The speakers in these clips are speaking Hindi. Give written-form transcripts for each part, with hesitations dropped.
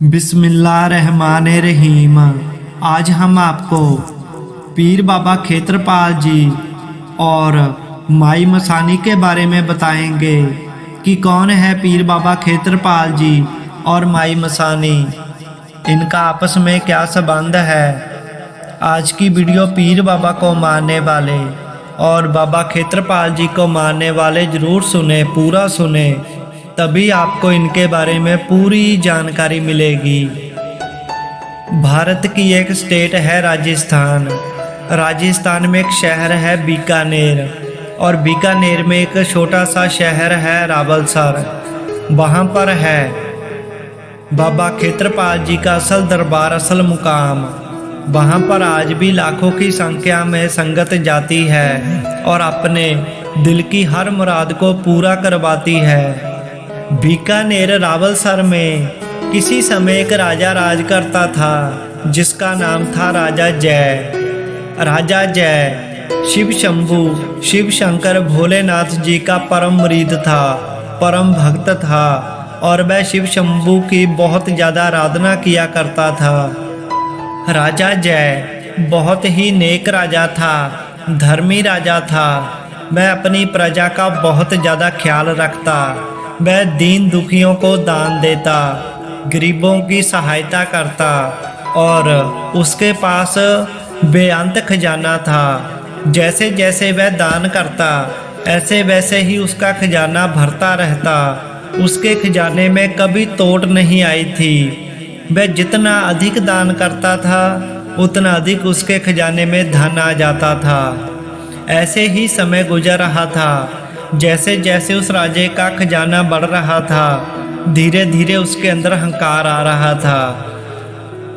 बिस्मिल्लाहिर्रहमानिर्रहीम। आज हम आपको पीर बाबा खेत्रपाल जी और माई मसानी के बारे में बताएंगे कि कौन है पीर बाबा खेत्रपाल जी और माई मसानी, इनका आपस में क्या संबंध है। आज की वीडियो पीर बाबा को मानने वाले और बाबा खेत्रपाल जी को मानने वाले ज़रूर सुने, पूरा सुने, तभी आपको इनके बारे में पूरी जानकारी मिलेगी। भारत की एक स्टेट है राजस्थान। राजस्थान में एक शहर है बीकानेर और बीकानेर में एक छोटा सा शहर है रावलसर। वहाँ पर है बाबा खेत्रपाल जी का असल दरबार, असल मुकाम। वहाँ पर आज भी लाखों की संख्या में संगत जाती है और अपने दिल की हर मुराद को पूरा करवाती है। बीकानेर रावलसर में किसी समय एक राजा राज करता था जिसका नाम था राजा जय। राजा जय शिव शंभू, शिव शंकर भोलेनाथ जी का परम मुरीद था, परम भक्त था और वह शिव शंभू की बहुत ज़्यादा आराधना किया करता था। राजा जय बहुत ही नेक राजा था, धर्मी राजा था। वह अपनी प्रजा का बहुत ज़्यादा ख्याल रखता। वह दीन दुखियों को दान देता, गरीबों की सहायता करता और उसके पास बेअंत खजाना था। जैसे जैसे वह दान करता ऐसे वैसे ही उसका खजाना भरता रहता। उसके खजाने में कभी तोड़ नहीं आई थी। वह जितना अधिक दान करता था उतना अधिक उसके खजाने में धन आ जाता था। ऐसे ही समय गुजर रहा था। जैसे जैसे उस राजे का खजाना बढ़ रहा था, धीरे धीरे उसके अंदर अहंकार आ रहा था।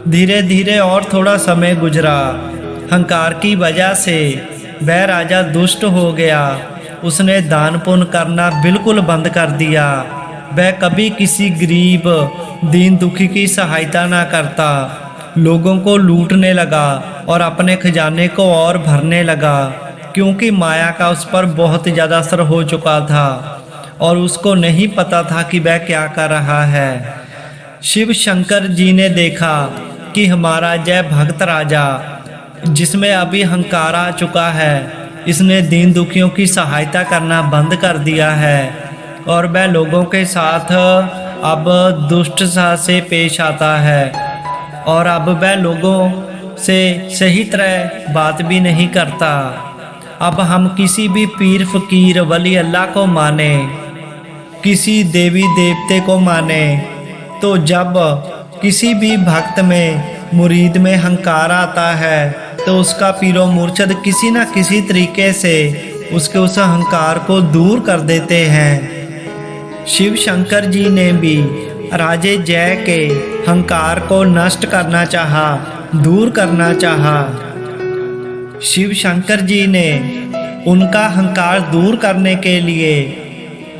धीरे धीरे और थोड़ा समय गुजरा। अहंकार की वजह से वह राजा दुष्ट हो गया। उसने दान पुण्य करना बिल्कुल बंद कर दिया। वह कभी किसी गरीब दीन दुखी की सहायता ना करता। लोगों को लूटने लगा और अपने खजाने को और भरने लगा, क्योंकि माया का उस पर बहुत ज़्यादा असर हो चुका था और उसको नहीं पता था कि वह क्या कर रहा है। शिव शंकर जी ने देखा कि हमारा जय भक्त राजा, जिसमें अभी अहंकार आ चुका है, इसने दीन दुखियों की सहायता करना बंद कर दिया है और वह लोगों के साथ अब दुष्टता से पेश आता है और अब वह लोगों से सही तरह बात भी नहीं करता। अब हम किसी भी पीर फकीर वली अल्लाह को माने, किसी देवी देवते को माने, तो जब किसी भी भक्त में मुरीद में अहंकार आता है तो उसका पीरो मुर्शद किसी न किसी तरीके से उसके उस अहंकार को दूर कर देते हैं। शिव शंकर जी ने भी राजे जय के अहंकार को नष्ट करना चाहा, दूर करना चाहा। शिव शंकर जी ने उनका अहंकार दूर करने के लिए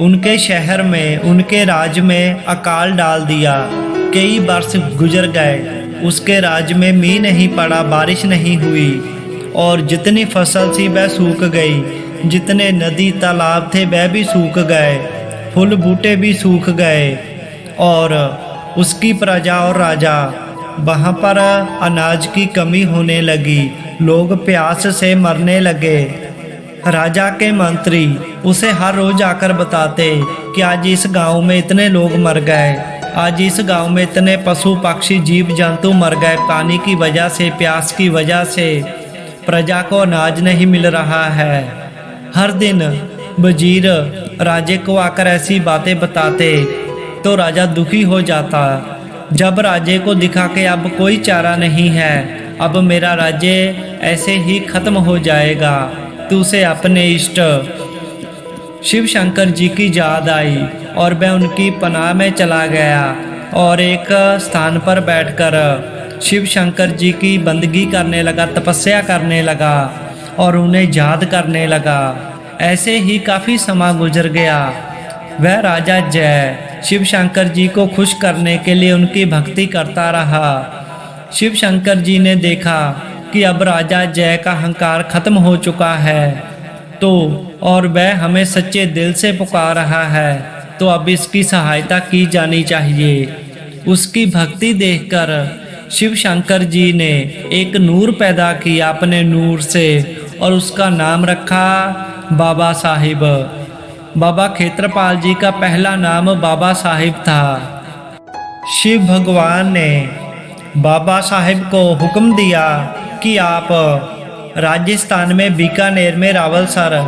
उनके शहर में, उनके राज में अकाल डाल दिया। कई वर्ष गुजर गए, उसके राज में मींह नहीं पड़ा, बारिश नहीं हुई और जितनी फसल थी वह सूख गई। जितने नदी तालाब थे वह भी सूख गए, फूल बूटे भी सूख गए और उसकी प्रजा और राजा, वहाँ पर अनाज की कमी होने लगी। लोग प्यास से मरने लगे। राजा के मंत्री उसे हर रोज आकर बताते कि आज इस गांव में इतने लोग मर गए, आज इस गांव में इतने पशु पक्षी जीव जंतु मर गए, पानी की वजह से, प्यास की वजह से प्रजा को अनाज नहीं मिल रहा है। हर दिन वजीर राजे को आकर ऐसी बातें बताते तो राजा दुखी हो जाता। जब राजे को दिखा कि अब कोई चारा नहीं है, अब मेरा राज्य ऐसे ही खत्म हो जाएगा, तो उसे अपने इष्ट शिव शंकर जी की याद आई और वह उनकी पनाह में चला गया और एक स्थान पर बैठकर शिव शंकर जी की बंदगी करने लगा, तपस्या करने लगा और उन्हें याद करने लगा। ऐसे ही काफ़ी समय गुजर गया। वह राजा जय शिव शंकर जी को खुश करने के लिए उनकी भक्ति करता रहा। शिव शंकर जी ने देखा कि अब राजा जय का अहंकार खत्म हो चुका है तो और वह हमें सच्चे दिल से पुकार रहा है, तो अब इसकी सहायता की जानी चाहिए। उसकी भक्ति देखकर शिव शंकर जी ने एक नूर पैदा किया अपने नूर से और उसका नाम रखा बाबा साहिब। बाबा खेत्रपाल जी का पहला नाम बाबा साहिब था। शिव भगवान ने बाबा साहिब को हुक्म दिया कि आप राजस्थान में बीकानेर में रावलसर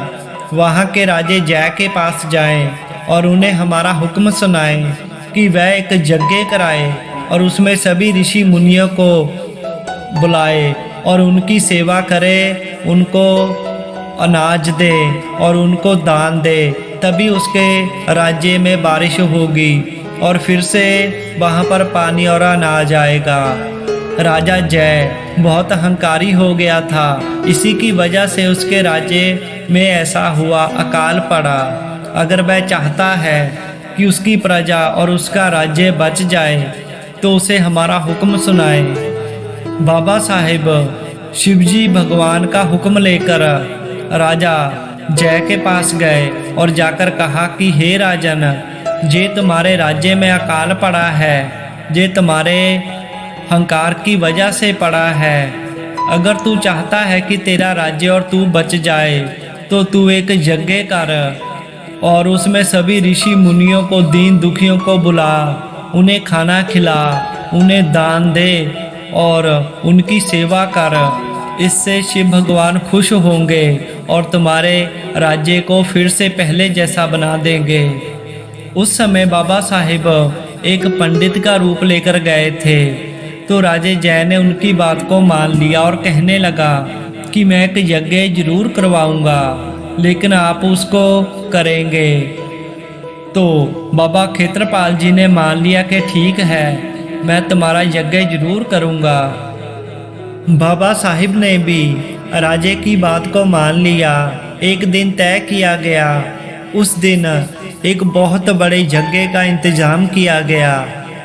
वहाँ के राजे जय के पास जाएं और उन्हें हमारा हुक्म सुनाएं कि वह एक यज्ञ कराए और उसमें सभी ऋषि मुनियों को बुलाए और उनकी सेवा करे, उनको अनाज दे और उनको दान दे, तभी उसके राज्य में बारिश होगी और फिर से वहाँ पर पानी और अनाज आएगा। राजा जय बहुत अहंकारी हो गया था, इसी की वजह से उसके राज्य में ऐसा हुआ, अकाल पड़ा। अगर वह चाहता है कि उसकी प्रजा और उसका राज्य बच जाए तो उसे हमारा हुक्म सुनाए। बाबा साहिब शिवजी भगवान का हुक्म लेकर राजा जय के पास गए और जाकर कहा कि हे राजन, जे तुम्हारे राज्य में अकाल पड़ा है, जे तुम्हारे अहंकार की वजह से पड़ा है। अगर तू चाहता है कि तेरा राज्य और तू बच जाए तो तू एक यज्ञ कर और उसमें सभी ऋषि मुनियों को, दीन दुखियों को बुला, उन्हें खाना खिला, उन्हें दान दे और उनकी सेवा कर। इससे शिव भगवान खुश होंगे और तुम्हारे राज्य को फिर से पहले जैसा बना देंगे। उस समय बाबा साहिब एक पंडित का रूप लेकर गए थे, तो राजे जय ने उनकी बात को मान लिया और कहने लगा कि मैं एक यज्ञ जरूर करवाऊंगा, लेकिन आप उसको करेंगे। तो बाबा खेत्रपाल जी ने मान लिया कि ठीक है, मैं तुम्हारा यज्ञ जरूर करूंगा। बाबा साहिब ने भी राजे की बात को मान लिया। एक दिन तय किया गया, उस दिन एक बहुत बड़े यज्ञ का इंतजाम किया गया।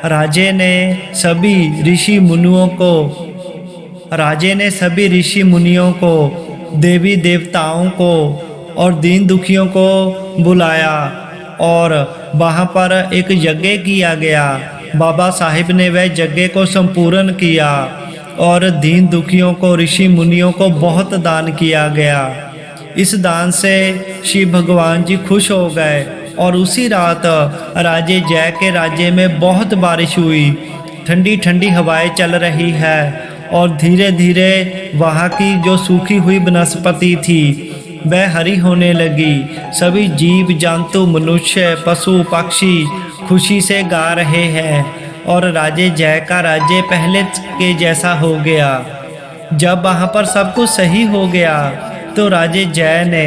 राजे ने सभी ऋषि मुनियों को, देवी देवताओं को और दीन दुखियों को बुलाया और वहाँ पर एक यज्ञ किया गया। बाबा साहिब ने वह यज्ञ को संपूर्ण किया और दीन दुखियों को, ऋषि मुनियों को बहुत दान किया गया। इस दान से शिव भगवान जी खुश हो गए और उसी रात राजे जय के राज्य में बहुत बारिश हुई। ठंडी ठंडी हवाएं चल रही है और धीरे धीरे वहाँ की जो सूखी हुई वनस्पति थी वह हरी होने लगी। सभी जीव जंतु, मनुष्य, पशु पक्षी खुशी से गा रहे हैं और राजे जय का राज्य पहले के जैसा हो गया। जब वहाँ पर सब कुछ सही हो गया तो राजे जय ने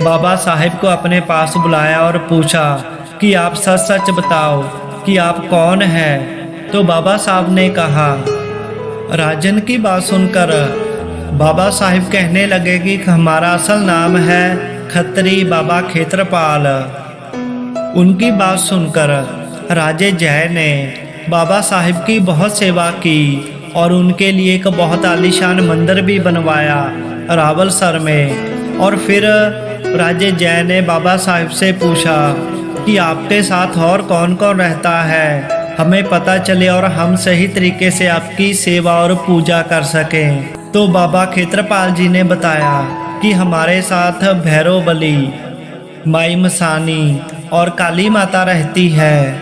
बाबा साहिब को अपने पास बुलाया और पूछा कि आप सच सच बताओ कि आप कौन हैं। तो बाबा साहब ने कहा। राजन की बात सुनकर बाबा साहिब कहने लगे कि हमारा असल नाम है खत्री बाबा खेत्रपाल। उनकी बात सुनकर राजे जय ने बाबा साहिब की बहुत सेवा की और उनके लिए एक बहुत आलीशान मंदिर भी बनवाया रावलसर में। और फिर राजे जय ने बाबा साहिब से पूछा कि आपके साथ और कौन कौन रहता है, हमें पता चले और हम सही तरीके से आपकी सेवा और पूजा कर सकें। तो बाबा खेत्रपाल जी ने बताया कि हमारे साथ भैरव बली, माई मसानी और काली माता रहती है,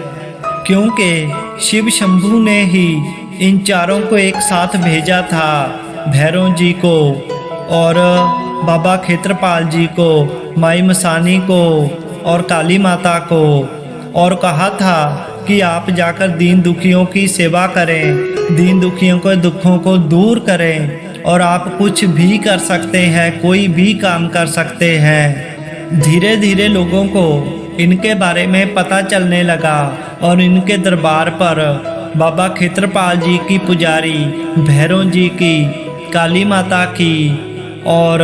क्योंकि शिव शंभू ने ही इन चारों को एक साथ भेजा था, भैरव जी को और बाबा खेत्रपाल जी को, माई मसानी को और काली माता को, और कहा था कि आप जाकर दीन दुखियों की सेवा करें, दीन दुखियों के दुखों को दूर करें और आप कुछ भी कर सकते हैं, कोई भी काम कर सकते हैं। धीरे धीरे लोगों को इनके बारे में पता चलने लगा और इनके दरबार पर बाबा खेत्रपाल जी की पुजारी, भैरव जी की, काली माता की और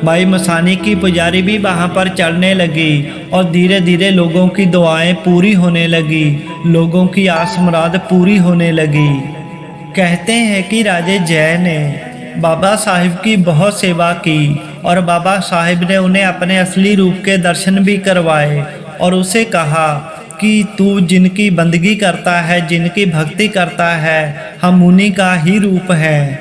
माई मसानी की पुजारी भी वहाँ पर चढ़ने लगी और धीरे धीरे लोगों की दुआएं पूरी होने लगी, लोगों की आस मुराद पूरी होने लगी। कहते हैं कि राजे जय ने बाबा साहिब की बहुत सेवा की और बाबा साहिब ने उन्हें अपने असली रूप के दर्शन भी करवाए और उसे कहा कि तू जिनकी बंदगी करता है, जिनकी भक्ति करता है, हम उन्हीं का ही रूप है।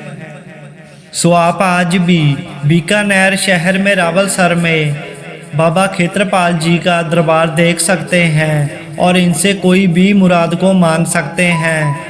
सो आप आज भी बीकानेर शहर में रावलसर में बाबा खेत्रपाल जी का दरबार देख सकते हैं और इनसे कोई भी मुराद को मांग सकते हैं।